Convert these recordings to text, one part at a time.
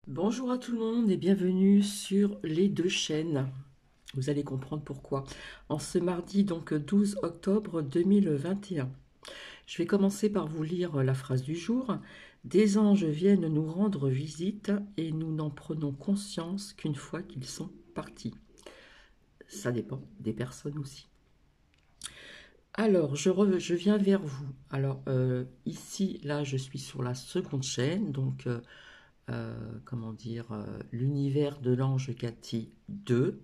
Bonjour à tout le monde et bienvenue sur les deux chaînes. Vous allez comprendre pourquoi. En ce mardi, donc 12 octobre 2021. Je vais commencer par vous lire la phrase du jour. Des anges viennent nous rendre visite et nous n'en prenons conscience qu'une fois qu'ils sont partis. Ça dépend des personnes aussi. Alors, je viens vers vous. Alors, ici, là, je suis sur la seconde chaîne, donc comment dire, l'univers de l'ange Cathy 2.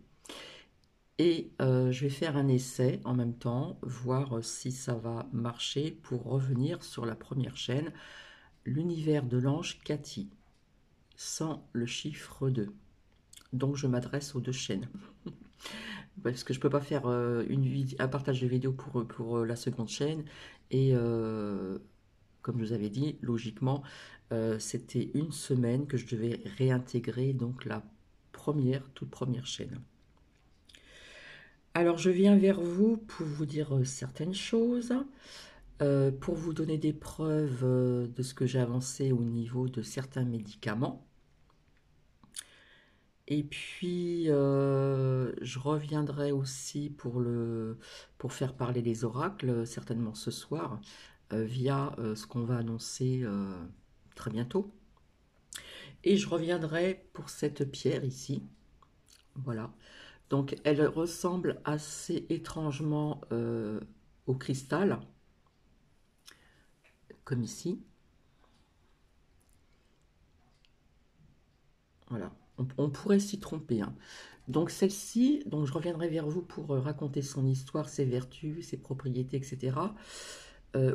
Et je vais faire un essai en même temps, voir si ça va marcher pour revenir sur la première chaîne, l'univers de l'ange Cathy, sans le chiffre 2. Donc je m'adresse aux deux chaînes. Parce que je ne peux pas faire un partage de vidéo pour la seconde chaîne. Et comme je vous avais dit, logiquement, c'était une semaine que je devais réintégrer donc la toute première chaîne. Alors je viens vers vous pour vous dire certaines choses, pour vous donner des preuves de ce que j'ai avancé au niveau de certains médicaments. Et puis je reviendrai aussi pour faire parler les oracles, certainement ce soir, via ce qu'on va annoncer très bientôt. Et je reviendrai pour cette pierre ici. Voilà. Donc elle ressemble assez étrangement au cristal, comme ici. Voilà. On pourrait s'y tromper, hein. Donc celle-ci, donc je reviendrai vers vous pour raconter son histoire, ses vertus, ses propriétés, etc.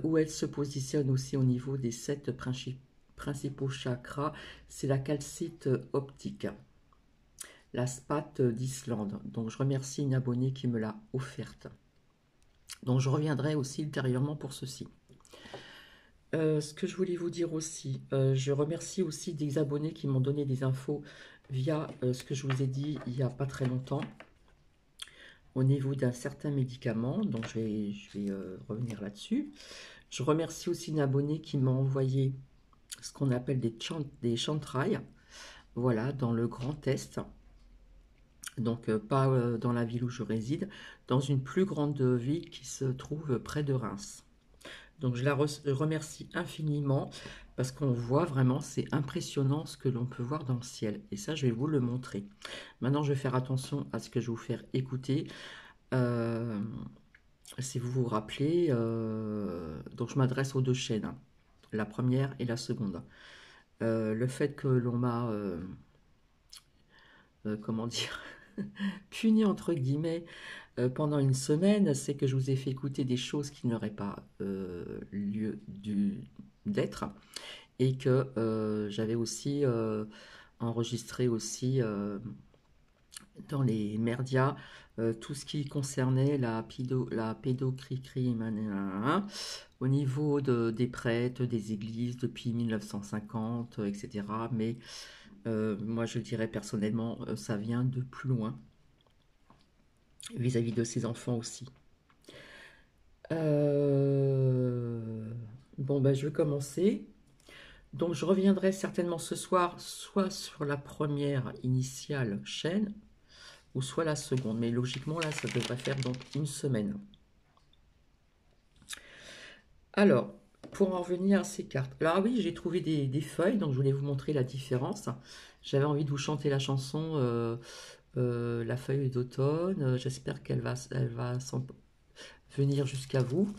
Où elle se positionne aussi au niveau des 7 principaux chakras. C'est la calcite optique, la spate d'Islande. Donc je remercie une abonnée qui me l'a offerte. Donc je reviendrai aussi ultérieurement pour ceci. Ce que je voulais vous dire aussi, je remercie aussi des abonnés qui m'ont donné des infos via ce que je vous ai dit il n'y a pas très longtemps au niveau d'un certain médicament, donc je vais revenir là-dessus. Je remercie aussi une abonnée qui m'a envoyé ce qu'on appelle des chantrailles, voilà, dans le Grand Est, donc pas dans la ville où je réside, dans une plus grande ville qui se trouve près de Reims. Donc je la remercie infiniment parce qu'on voit vraiment, c'est impressionnant ce que l'on peut voir dans le ciel. Et ça, je vais vous le montrer. Maintenant, je vais faire attention à ce que je vais vous faire écouter. Euh, si vous vous rappelez, donc je m'adresse aux deux chaînes, hein, la première et la seconde. Le fait que l'on m'a, comment dire, puni entre guillemets pendant une semaine, c'est que je vous ai fait écouter des choses qui n'auraient pas lieu d'être et que j'avais aussi enregistré aussi dans les merdias tout ce qui concernait la pédocrie au niveau des prêtres, des églises depuis 1950, etc. Mais moi je le dirais personnellement, ça vient de plus loin vis-à-vis de ses enfants aussi. Bon, ben, je vais commencer. Donc, je reviendrai certainement ce soir, soit sur la première initiale chaîne, ou soit la seconde. Mais logiquement, là, ça devrait faire donc une semaine. Alors, pour en revenir à ces cartes. Alors, oui, j'ai trouvé des feuilles, donc je voulais vous montrer la différence. J'avais envie de vous chanter la chanson La feuille d'automne. J'espère elle va venir jusqu'à vous.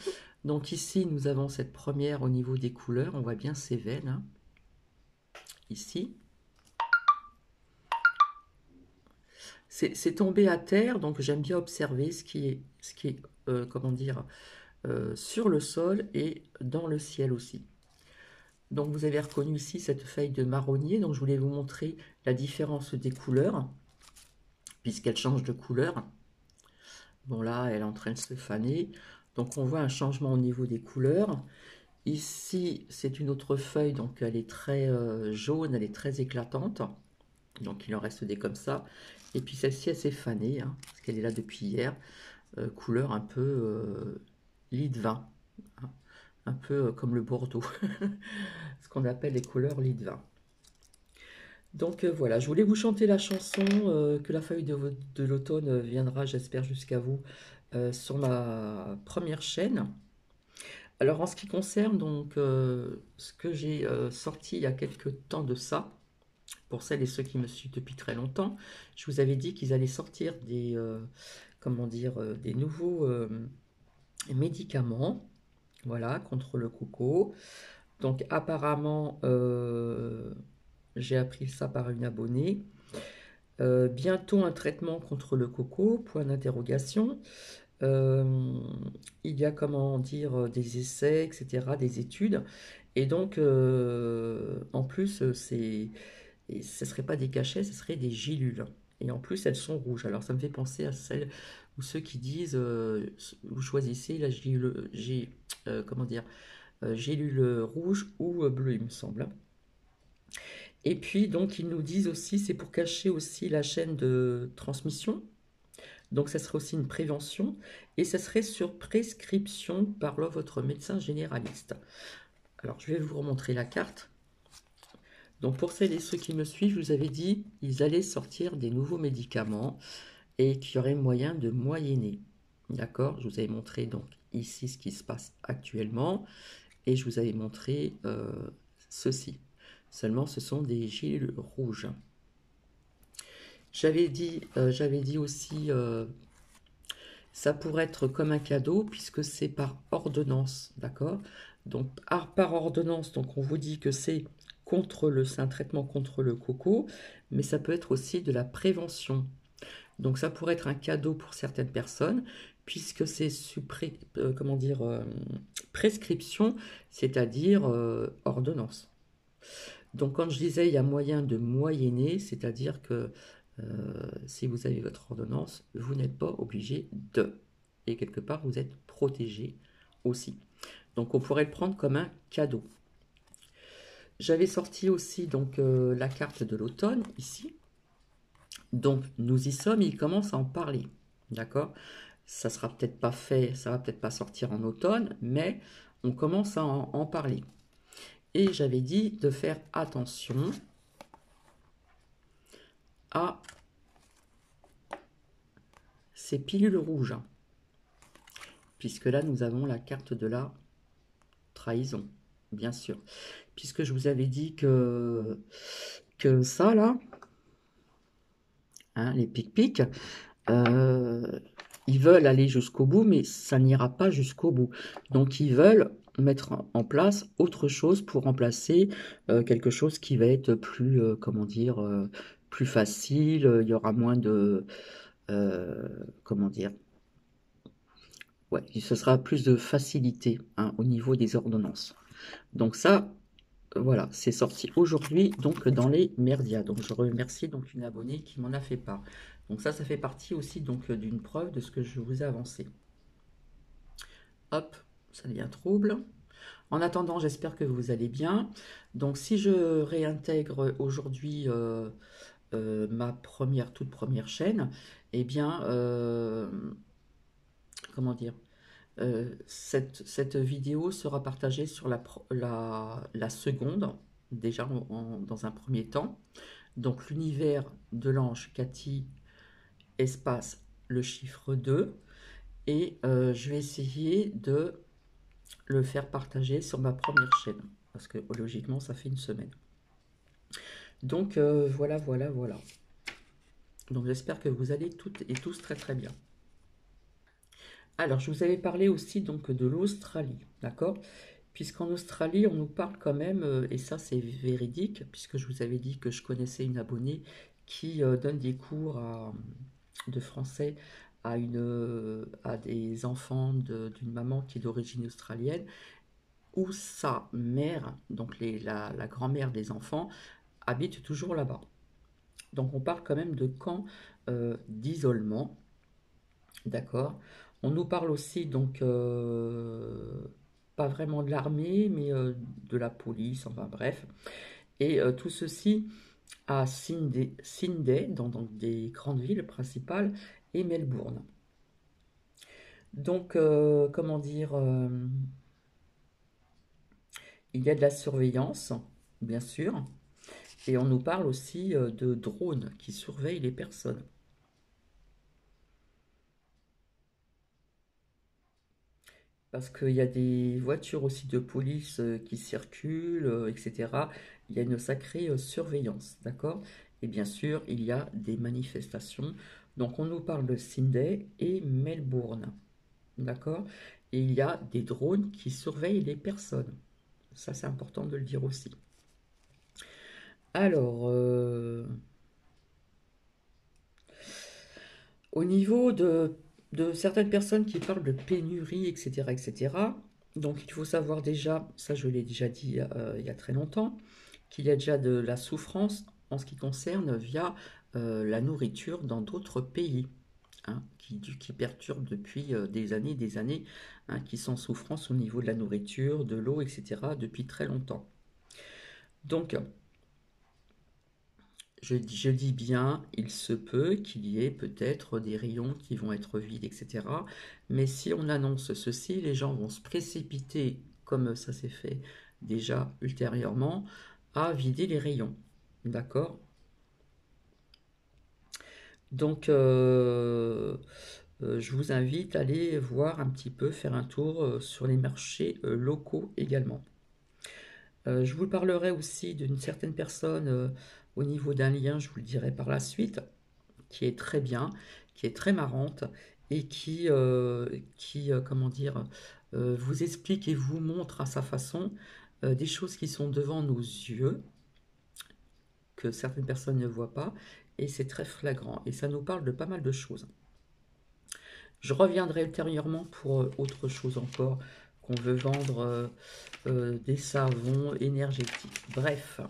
Donc ici, nous avons cette première au niveau des couleurs. On voit bien ces veines, hein, ici. C'est tombé à terre, donc j'aime bien observer ce qui est comment dire, sur le sol et dans le ciel aussi. Donc vous avez reconnu ici cette feuille de marronnier, donc je voulais vous montrer la différence des couleurs, puisqu'elle change de couleur. Bon là, elle est en train de se faner, donc on voit un changement au niveau des couleurs. Ici, c'est une autre feuille, donc elle est très jaune, elle est très éclatante. Donc il en reste des comme ça. Et puis celle-ci, elle s'est fanée, hein, parce qu'elle est là depuis hier. Couleur un peu lit de vin, hein, un peu comme le Bordeaux, ce qu'on appelle les couleurs lit de vin. Donc voilà, je voulais vous chanter la chanson que la feuille de l'automne viendra, j'espère, jusqu'à vous sur ma première chaîne. Alors en ce qui concerne donc ce que j'ai sorti il y a quelques temps de ça, pour celles et ceux qui me suivent depuis très longtemps, je vous avais dit qu'ils allaient sortir des, comment dire, des nouveaux médicaments, voilà, contre le coco. Donc apparemment, j'ai appris ça par une abonnée. Bientôt un traitement contre le coco, point d'interrogation. Euh, il y a, comment dire, des essais, etc., des études. Et donc, en plus, ce ne serait pas des cachets, ce serait des gélules. Et en plus, elles sont rouges. Alors, ça me fait penser à celles ou ceux qui disent, vous choisissez la gélule, comment dire, gélule rouge ou bleue, il me semble. Et puis, donc, ils nous disent aussi, c'est pour cacher aussi la chaîne de transmission. Donc, ça serait aussi une prévention. Et ça serait sur prescription par votre médecin généraliste. Alors, je vais vous remontrer la carte. Donc, pour celles et ceux qui me suivent, je vous avais dit, ils allaient sortir des nouveaux médicaments et qu'il y aurait moyen de moyenner. D'accord? Je vous avais montré donc ici ce qui se passe actuellement et je vous avais montré ceci. Seulement, ce sont des gélules rouges. J'avais dit aussi, ça pourrait être comme un cadeau puisque c'est par ordonnance, d'accord? Donc par ordonnance, donc on vous dit que c'est un traitement contre le coco, mais ça peut être aussi de la prévention. Donc ça pourrait être un cadeau pour certaines personnes puisque c'est comment dire, prescription, c'est-à-dire ordonnance. Donc quand je disais il y a moyen de moyenner, c'est-à-dire que si vous avez votre ordonnance, vous n'êtes pas obligé de. Et quelque part, vous êtes protégé aussi. Donc on pourrait le prendre comme un cadeau. J'avais sorti aussi donc la carte de l'automne ici. Donc nous y sommes, il commence à en parler. D'accord? Ça sera peut-être pas fait, ça va peut-être pas sortir en automne, mais on commence à en parler. Et j'avais dit de faire attention à ces pilules rouges. Puisque là, nous avons la carte de la trahison, bien sûr. Puisque je vous avais dit que ça, là, hein, les pic-pic, ils veulent aller jusqu'au bout, mais ça n'ira pas jusqu'au bout. Donc, ils veulent mettre en place autre chose pour remplacer quelque chose qui va être plus, comment dire, plus facile. Il y aura moins de, comment dire, ouais, ce sera plus de facilité hein, au niveau des ordonnances. Donc ça, voilà, c'est sorti aujourd'hui donc dans les merdias. Donc je remercie donc une abonnée qui m'en a fait part. Donc ça fait partie aussi donc d'une preuve de ce que je vous ai avancé. Hop, ça devient trouble. En attendant, j'espère que vous allez bien. Donc si je réintègre aujourd'hui ma toute première chaîne, eh bien, comment dire, cette vidéo sera partagée sur la seconde, déjà dans un premier temps. Donc l'univers de l'ange Cathy, espace le chiffre 2. Et je vais essayer de le faire partager sur ma première chaîne. Parce que logiquement, ça fait une semaine. Donc voilà, voilà, voilà. Donc j'espère que vous allez toutes et tous très très bien. Alors, je vous avais parlé aussi donc de l'Australie, d'accord? Puisqu'en Australie, on nous parle quand même, et ça c'est véridique, puisque je vous avais dit que je connaissais une abonnée qui donne des cours de français à des enfants d'une maman qui est d'origine australienne, où sa mère, donc la grand-mère des enfants, habite toujours là-bas. Donc on parle quand même de camps d'isolement, d'accord? On nous parle aussi donc pas vraiment de l'armée, mais de la police, enfin bref. Et tout ceci à Sydney, dans des grandes villes principales, et Melbourne. Donc, comment dire, il y a de la surveillance, bien sûr, Et on nous parle aussi de drones qui surveillent les personnes. Parce qu'il y a des voitures aussi de police qui circulent, etc. Il y a une sacrée surveillance, d'accord? Et bien sûr, il y a des manifestations. Donc on nous parle de Sydney et Melbourne, d'accord? Et il y a des drones qui surveillent les personnes. Ça, c'est important de le dire aussi. Alors, au niveau de certaines personnes qui parlent de pénurie, etc., etc., donc il faut savoir déjà, ça je l'ai déjà dit il y a très longtemps, qu'il y a déjà de la souffrance en ce qui concerne via la nourriture dans d'autres pays, hein, qui perturbent depuis des années, hein, qui sont en souffrance au niveau de la nourriture, de l'eau, etc., depuis très longtemps. Donc, je dis bien, il se peut qu'il y ait peut-être des rayons qui vont être vides, etc. Mais si on annonce ceci, les gens vont se précipiter, comme ça s'est fait déjà ultérieurement, à vider les rayons. D'accord? Donc, je vous invite à aller voir un petit peu, faire un tour sur les marchés locaux également. Je vous parlerai aussi d'une certaine personne au niveau d'un lien, je vous le dirai par la suite, qui est très bien, qui est très marrante et comment dire, vous explique et vous montre à sa façon des choses qui sont devant nos yeux, que certaines personnes ne voient pas, et c'est très flagrant. Et ça nous parle de pas mal de choses. Je reviendrai ultérieurement pour autre chose encore, qu'on veut vendre des savons énergétiques. Bref.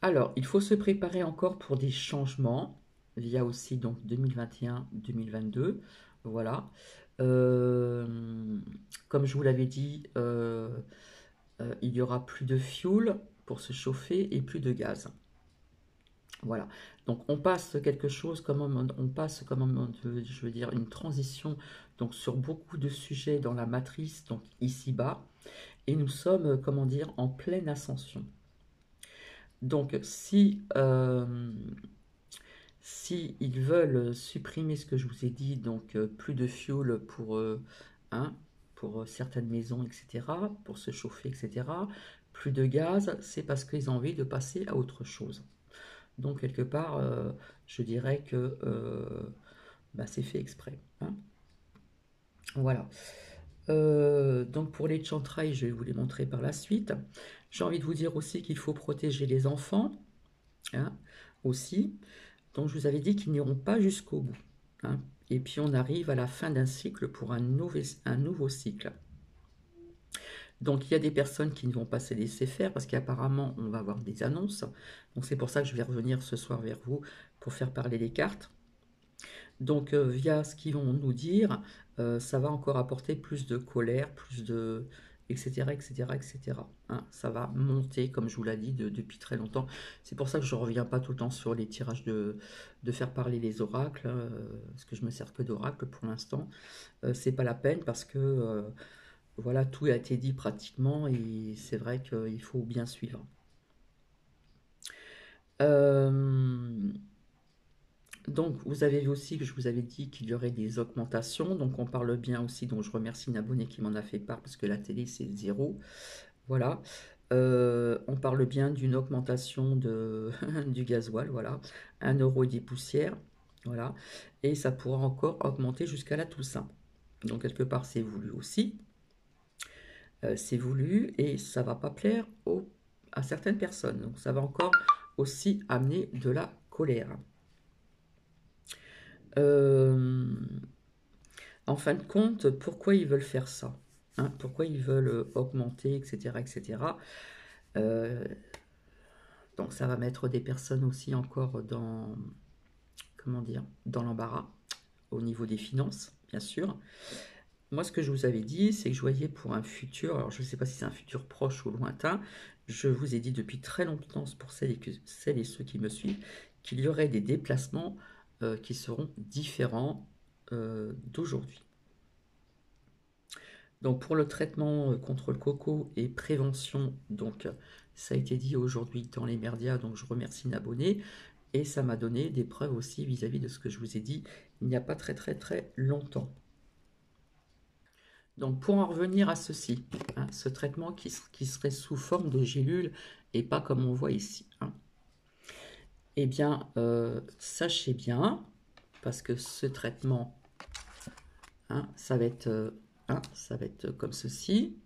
Alors, il faut se préparer encore pour des changements. Il y a aussi donc 2021-2022. Voilà. Euh, Comme je vous l'avais dit, il y aura plus de fuel pour se chauffer et plus de gaz. Voilà. Donc on passe quelque chose comme on passe comme je veux dire une transition donc sur beaucoup de sujets dans la matrice donc ici bas et nous sommes comment dire en pleine ascension. Donc si ils veulent supprimer ce que je vous ai dit donc plus de fuel hein, pour certaines maisons etc pour se chauffer etc plus de gaz c'est parce qu'ils ont envie de passer à autre chose. Donc, quelque part, je dirais que bah, c'est fait exprès, hein. Voilà. Donc, pour les chantrails, je vais vous les montrer par la suite. J'ai envie de vous dire aussi qu'il faut protéger les enfants, hein, aussi. Donc, je vous avais dit qu'ils n'iront pas jusqu'au bout, hein. Et puis, on arrive à la fin d'un cycle pour un nouveau cycle. Donc il y a des personnes qui ne vont pas se laisser faire parce qu'apparemment on va avoir des annonces. Donc c'est pour ça que je vais revenir ce soir vers vous pour faire parler les cartes. Donc via ce qu'ils vont nous dire, ça va encore apporter plus de colère, plus de etc etc etc. Hein, ça va monter comme je vous l'ai dit depuis très longtemps. C'est pour ça que je ne reviens pas tout le temps sur les tirages de faire parler les oracles, hein, parce que je me sers que d'oracles pour l'instant. C'est pas la peine parce que voilà, tout a été dit pratiquement et c'est vrai qu'il faut bien suivre. Euh, donc, vous avez vu aussi que je vous avais dit qu'il y aurait des augmentations. Donc, on parle bien aussi. Donc, je remercie une abonnée qui m'en a fait part parce que la télé, c'est zéro. Voilà. On parle bien d'une augmentation du gasoil. Voilà. 1 € et des poussières. Voilà. Et ça pourra encore augmenter jusqu'à la Toussaint. Donc, quelque part, c'est voulu aussi. C'est voulu et ça va pas plaire à certaines personnes. Donc ça va encore aussi amener de la colère. Euh, En fin de compte, pourquoi ils veulent faire ça, hein? Pourquoi ils veulent augmenter, etc. etc. Euh, donc ça va mettre des personnes aussi encore dans, comment dire, dans l'embarras au niveau des finances, bien sûr. Moi, ce que je vous avais dit, c'est que je voyais pour un futur, alors je ne sais pas si c'est un futur proche ou lointain, je vous ai dit depuis très longtemps, pour celles et ceux qui me suivent, qu'il y aurait des déplacements qui seront différents d'aujourd'hui. Donc pour le traitement contre le coco et prévention donc Ça a été dit aujourd'hui dans les médias, donc je remercie Nabonné. Et ça m'a donné des preuves aussi vis-à-vis de ce que je vous ai dit il n'y a pas très très très longtemps. Donc pour en revenir à ceci, hein, ce traitement qui serait sous forme de gélules et pas comme on voit ici. Hein. Eh bien, sachez bien, parce que ce traitement, hein, ça va être comme ceci.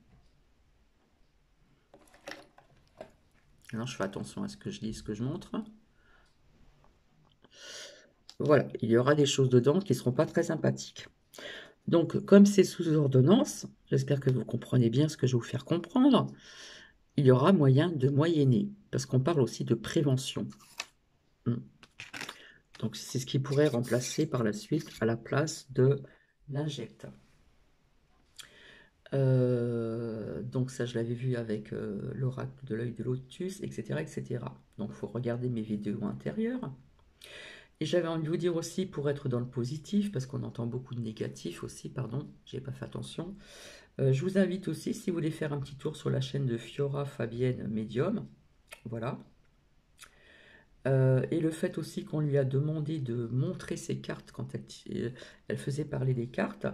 Alors je fais attention à ce que je dis, ce que je montre. Voilà, il y aura des choses dedans qui ne seront pas très sympathiques. Donc, comme c'est sous ordonnance, j'espère que vous comprenez bien ce que je vais vous faire comprendre, il y aura moyen de moyenner, parce qu'on parle aussi de prévention. Donc, c'est ce qui pourrait remplacer par la suite à la place de l'injecte. Donc ça, je l'avais vu avec l'oracle de l'œil de lotus, etc., etc. Donc, il faut regarder mes vidéos antérieures. Et j'avais envie de vous dire aussi, pour être dans le positif, parce qu'on entend beaucoup de négatif aussi, pardon, j'ai pas fait attention. Je vous invite aussi, si vous voulez faire un petit tour sur la chaîne de Fiora Fabienne Medium, voilà. Et le fait aussi qu'on lui a demandé de montrer ses cartes quand elle faisait parler des cartes,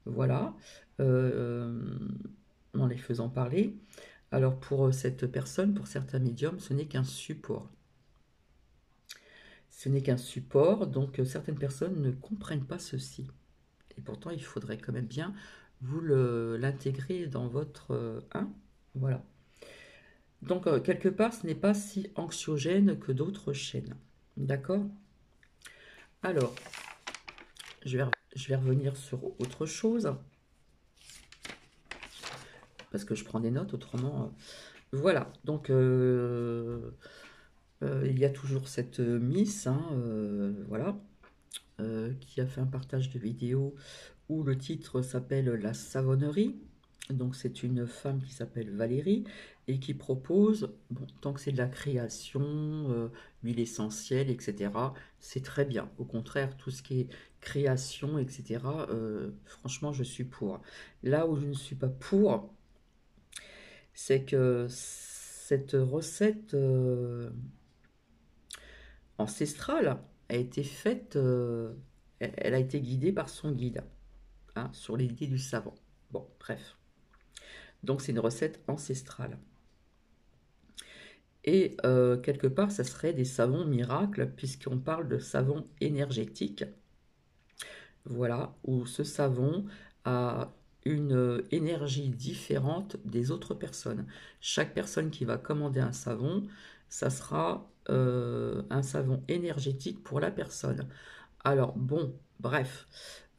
voilà, en les faisant parler. Alors pour cette personne, pour certains médiums, ce n'est qu'un support. Ce n'est qu'un support, donc certaines personnes ne comprennent pas ceci. Et pourtant, il faudrait quand même bien vous l'intégrer dans votre voilà. Donc, quelque part, ce n'est pas si anxiogène que d'autres chaînes. D'accord? Alors, je vais revenir sur autre chose. Parce que je prends des notes, autrement... voilà, donc il y a toujours cette Miss, hein, voilà, qui a fait un partage de vidéo où le titre s'appelle La Savonnerie. Donc c'est une femme qui s'appelle Valérie et qui propose, bon, tant que c'est de la création, huile essentielle, etc., c'est très bien. Au contraire, tout ce qui est création, etc., franchement, je suis pour. Là où je ne suis pas pour, c'est que cette recette ancestrale a été faite, elle a été guidée par son guide, hein, sur l'idée du savant. Bon, bref. Donc c'est une recette ancestrale. Et quelque part, ça serait des savons miracles, puisqu'on parle de savon énergétique. Voilà, où ce savon a une énergie différente des autres personnes. Chaque personne qui va commander un savon, ça sera un savon énergétique pour la personne. Alors bon, bref,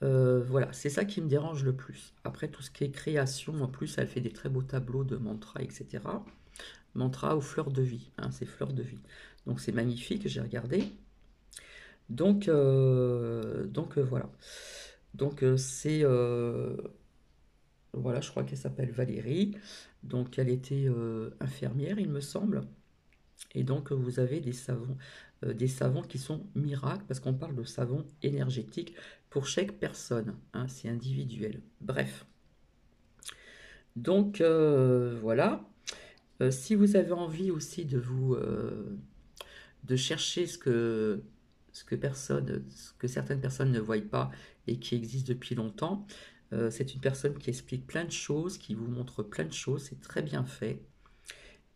voilà, c'est ça qui me dérange le plus. Après, tout ce qui est création, en plus, elle fait des très beaux tableaux de mantras, etc. Mantra aux fleurs de vie, hein, c'est fleurs de vie. Donc c'est magnifique, j'ai regardé. Donc voilà. Donc c'est voilà, je crois qu'elle s'appelle Valérie. Donc elle était infirmière, il me semble. Et donc vous avez des savons qui sont miracles parce qu'on parle de savon énergétique pour chaque personne. Hein, c'est individuel. Bref. Donc voilà. Si vous avez envie aussi de chercher ce que certaines personnes ne voient pas et qui existe depuis longtemps, c'est une personne qui explique plein de choses, qui vous montre plein de choses, c'est très bien fait.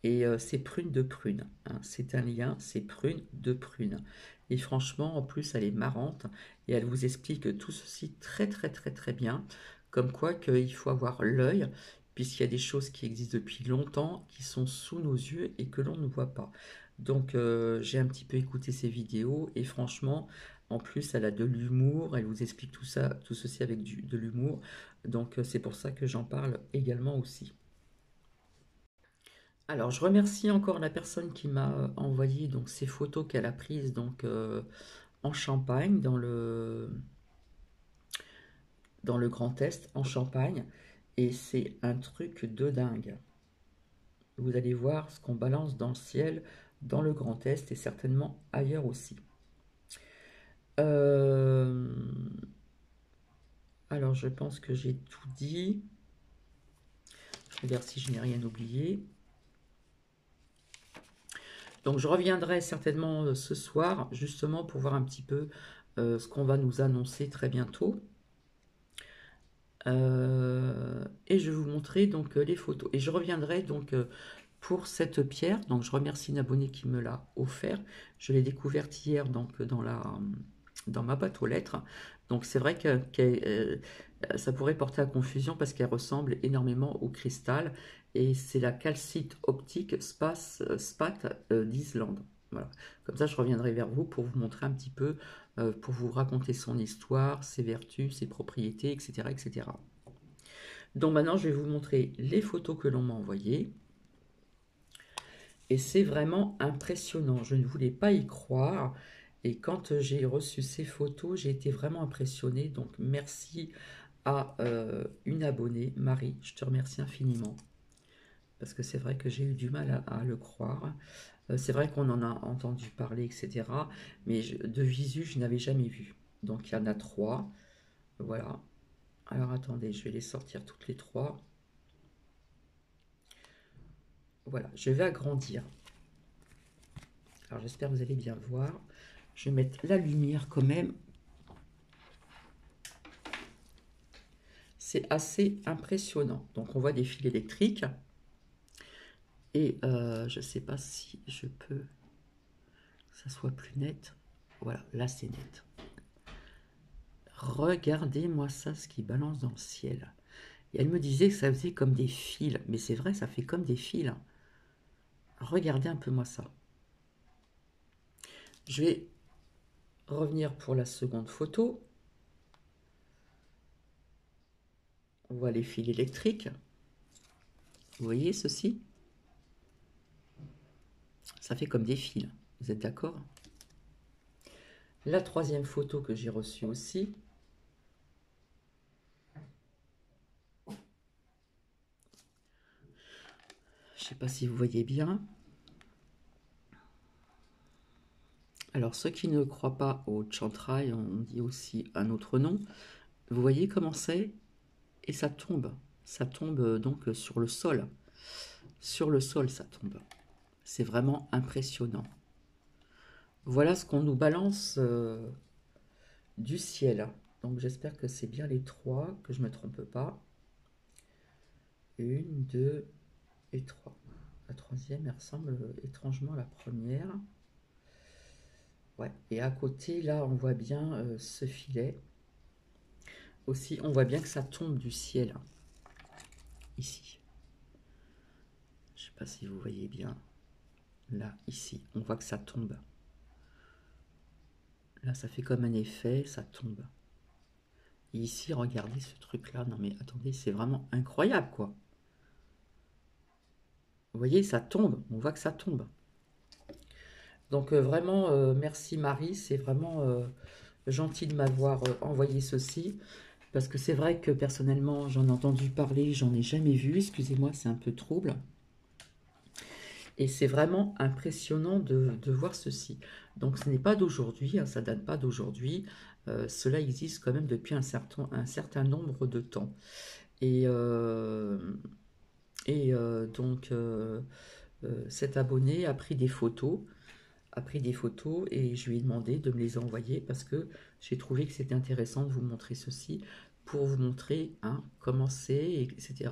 Et c'est Prune de Prune, hein. C'est un lien, c'est Prune de Prune. Et franchement, en plus, elle est marrante et elle vous explique tout ceci très très très très bien. Comme quoi qu'il faut avoir l'œil, puisqu'il y a des choses qui existent depuis longtemps, qui sont sous nos yeux et que l'on ne voit pas. Donc j'ai un petit peu écouté ses vidéos et franchement, en plus, elle a de l'humour, elle vous explique tout ça, tout ceci avec de l'humour. Donc c'est pour ça que j'en parle également aussi. Alors, je remercie encore la personne qui m'a envoyé donc ces photos qu'elle a prises donc en Champagne, dans le Grand Est, en Champagne, et c'est un truc de dingue. Vous allez voir ce qu'on balance dans le ciel, dans le Grand Est et certainement ailleurs aussi. Euh, Alors, je pense que j'ai tout dit. Je regarde si je n'ai rien oublié. Donc je reviendrai certainement ce soir, justement pour voir un petit peu ce qu'on va nous annoncer très bientôt. Et je vais vous montrer donc les photos. Et je reviendrai donc pour cette pierre. Donc je remercie une abonnée qui me l'a offert. Je l'ai découverte hier donc dans ma boîte aux lettres. Donc c'est vrai que ça pourrait porter à confusion parce qu'elle ressemble énormément au cristal. Et c'est la calcite optique Spat d'Islande. Voilà. Comme ça, je reviendrai vers vous pour vous montrer un petit peu, pour vous raconter son histoire, ses vertus, ses propriétés, etc., etc. Donc maintenant, je vais vous montrer les photos que l'on m'a envoyées. Et c'est vraiment impressionnant. Je ne voulais pas y croire. Et quand j'ai reçu ces photos, j'ai été vraiment impressionnée. Donc merci à une abonnée, Marie. Je te remercie infiniment. Parce que c'est vrai que j'ai eu du mal à le croire. C'est vrai qu'on en a entendu parler, etc. Mais de visu, je n'avais jamais vu. Donc il y en a 3. Voilà. Alors attendez, je vais les sortir toutes les 3. Voilà, je vais agrandir. Alors j'espère que vous allez bien voir. Je vais mettre la lumière quand même. C'est assez impressionnant. Donc on voit des fils électriques. Et je ne sais pas si je peux que ça soit plus net. Voilà, là c'est net. Regardez-moi ça, ce qui balance dans le ciel. Et elle me disait que ça faisait comme des fils. Mais c'est vrai, ça fait comme des fils. Regardez un peu moi ça. Je vais revenir pour la seconde photo. On voit les fils électriques. Vous voyez ceci? Ça fait comme des fils. Vous êtes d'accord? La troisième photo que j'ai reçue aussi. Je ne sais pas si vous voyez bien. Alors, ceux qui ne croient pas au chantrail, on dit aussi un autre nom. Vous voyez comment c'est? Et ça tombe. Ça tombe donc sur le sol. Sur le sol, ça tombe. C'est vraiment impressionnant. Voilà ce qu'on nous balance du ciel. Donc, j'espère que c'est bien les 3, que je ne me trompe pas. 1, 2 et 3. La troisième, elle ressemble étrangement à la première. Ouais, et à côté, là, on voit bien ce filet. Aussi, on voit bien que ça tombe du ciel. Ici. Je ne sais pas si vous voyez bien. Là, ici, on voit que ça tombe. Là, ça fait comme un effet, ça tombe. Et ici, regardez ce truc-là. Non mais attendez, c'est vraiment incroyable, quoi. Vous voyez, ça tombe. On voit que ça tombe. Donc vraiment, merci Marie. C'est vraiment gentil de m'avoir envoyé ceci. Parce que c'est vrai que personnellement, j'en ai entendu parler, j'en ai jamais vu. Excusez-moi, c'est un peu trouble. Et c'est vraiment impressionnant de voir ceci. Donc ce n'est pas d'aujourd'hui, hein, ça date pas d'aujourd'hui. Cela existe quand même depuis un certain nombre de temps. Et, donc cet abonné a pris des photos, et je lui ai demandé de me les envoyer parce que j'ai trouvé que c'était intéressant de vous montrer ceci pour vous montrer hein, comment c'est, etc.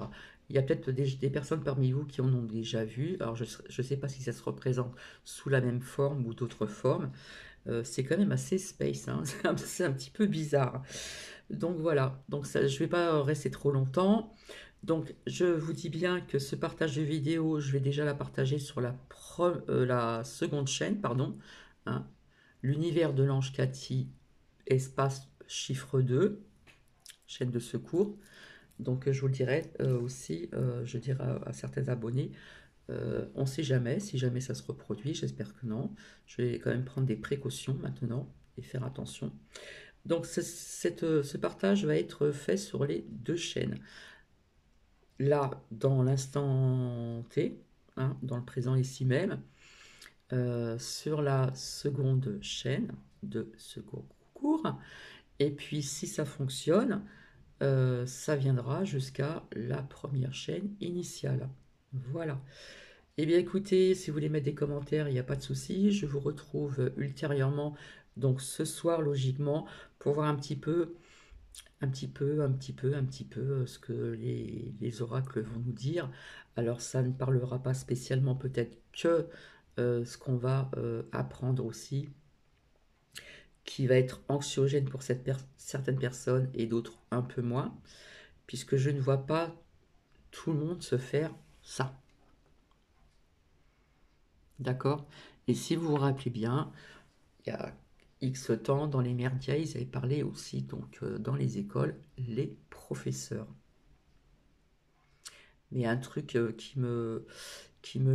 Il y a peut-être des personnes parmi vous qui en ont déjà vu. Alors je ne sais pas si ça se représente sous la même forme ou d'autres formes. C'est quand même assez space, hein. C'est un petit peu bizarre. Donc voilà, donc ça, je ne vais pas rester trop longtemps. Donc je vous dis bien que ce partage de vidéo, je vais déjà la partager sur la seconde chaîne, pardon, hein, l'univers de l'ange Cathy, espace chiffre 2, chaîne de secours. Donc je vous le dirai aussi, je dirai à certains abonnés, on ne sait jamais, si jamais ça se reproduit, j'espère que non. Je vais quand même prendre des précautions maintenant et faire attention. Donc ce partage va être fait sur les 2 chaînes. Là, dans l'instant T, hein, dans le présent ici même, sur la seconde chaîne de secours. Et puis si ça fonctionne, ça viendra jusqu'à la première chaîne initiale. Voilà. Eh bien écoutez, si vous voulez mettre des commentaires, il n'y a pas de souci. Je vous retrouve ultérieurement, donc ce soir logiquement, pour voir un petit peu ce que les oracles vont nous dire. Alors ça ne parlera pas spécialement peut-être que ce qu'on va apprendre aussi, qui va être anxiogène pour certaines personnes et d'autres un peu moins, puisque je ne vois pas tout le monde se faire ça. D'accord? Et si vous vous rappelez bien, il y a X temps, dans les merdias, ils avaient parlé aussi, donc dans les écoles, les professeurs. Mais il y a un truc qui me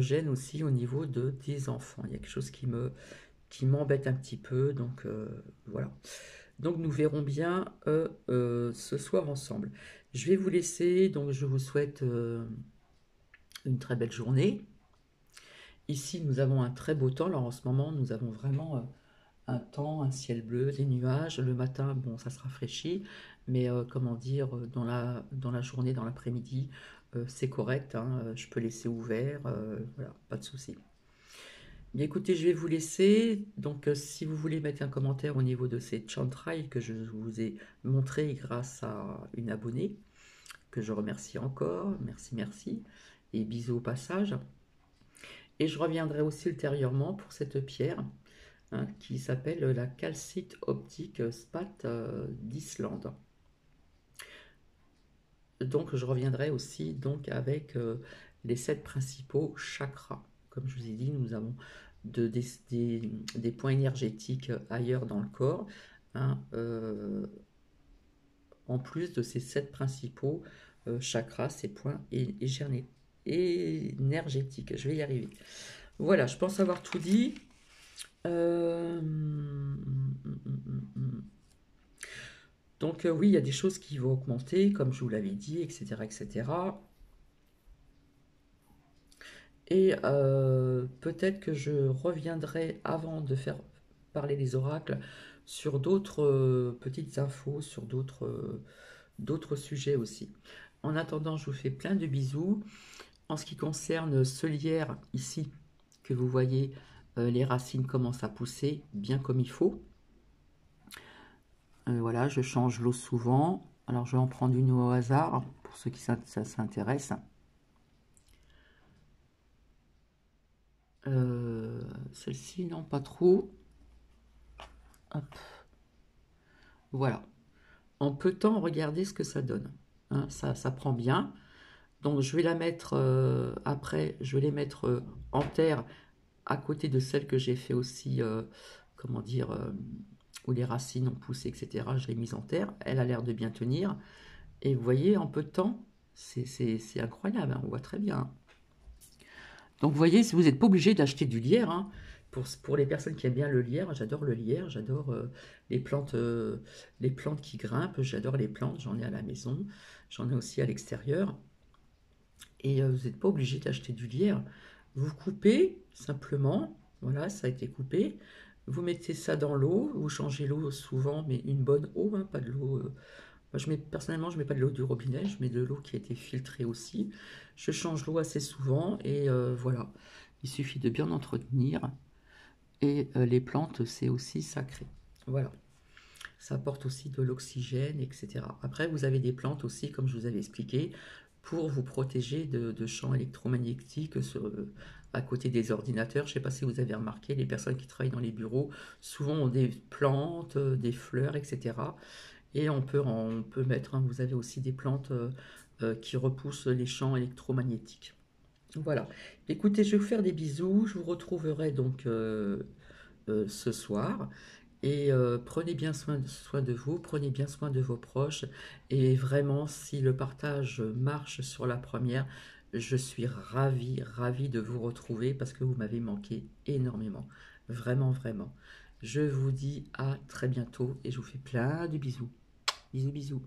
gêne aussi au niveau des enfants. Il y a quelque chose qui m'embête un petit peu, donc voilà. Donc nous verrons bien ce soir ensemble. Je vais vous laisser, donc je vous souhaite une très belle journée. Ici, nous avons un très beau temps. Alors en ce moment, nous avons vraiment un temps, un ciel bleu, des nuages. Le matin, bon, ça se rafraîchit, mais comment dire, dans la journée, dans l'après-midi, c'est correct, hein, je peux laisser ouvert, voilà, pas de souci. Bien écoutez, je vais vous laisser. Donc, si vous voulez mettre un commentaire au niveau de ces chantrails que je vous ai montré grâce à une abonnée, que je remercie encore, merci, merci, et bisous au passage. Et je reviendrai aussi ultérieurement pour cette pierre hein, qui s'appelle la calcite optique spat d'Islande. Donc je reviendrai aussi donc avec les 7 principaux chakras. Comme je vous ai dit, nous avons des points énergétiques ailleurs dans le corps, hein, en plus de ces 7 principaux chakras, ces points énergétiques. Je vais y arriver. Voilà, je pense avoir tout dit. Donc oui, il y a des choses qui vont augmenter, comme je vous l'avais dit, etc., etc. Et peut-être que je reviendrai avant de faire parler les oracles sur d'autres petites infos, sur d'autres sujets aussi. En attendant, je vous fais plein de bisous. En ce qui concerne ce lierre ici, que vous voyez, les racines commencent à pousser bien comme il faut. Voilà, je change l'eau souvent. Alors je vais en prendre une au hasard, pour ceux qui s'intéressent. Celle-ci, non, pas trop. Hop. Voilà. En peu de temps, regardez ce que ça donne. Hein, ça prend bien. Donc je vais la mettre après, je vais les mettre en terre à côté de celles que j'ai fait aussi, comment dire, où les racines ont poussé, etc. Je l'ai mise en terre. Elle a l'air de bien tenir. Et vous voyez, en peu de temps, c'est incroyable. Hein, on voit très bien. Donc vous voyez, si vous n'êtes pas obligé d'acheter du lierre, hein, pour les personnes qui aiment bien le lierre, j'adore le lierre, j'adore les plantes qui grimpent, j'adore les plantes, j'en ai à la maison, j'en ai aussi à l'extérieur. Et vous n'êtes pas obligé d'acheter du lierre. Vous coupez simplement, voilà, ça a été coupé. Vous mettez ça dans l'eau, vous changez l'eau souvent, mais une bonne eau, hein, pas de l'eau. Moi, personnellement, je ne mets pas de l'eau du robinet, je mets de l'eau qui a été filtrée aussi. Je change l'eau assez souvent et voilà. Il suffit de bien entretenir. Et les plantes, c'est aussi sacré. Voilà. Ça apporte aussi de l'oxygène, etc. Après, vous avez des plantes aussi, comme je vous avais expliqué, pour vous protéger de champs électromagnétiques à côté des ordinateurs. Je ne sais pas si vous avez remarqué, les personnes qui travaillent dans les bureaux, souvent ont des plantes, des fleurs, etc. Et on peut mettre, hein, vous avez aussi des plantes qui repoussent les champs électromagnétiques. Voilà. Écoutez, je vais vous faire des bisous. Je vous retrouverai donc ce soir. Et prenez bien soin de vous, prenez bien soin de vos proches. Et vraiment, si le partage marche sur la première, je suis ravie de vous retrouver parce que vous m'avez manqué énormément. Vraiment, vraiment. Je vous dis à très bientôt et je vous fais plein de bisous. Bisous, bisous.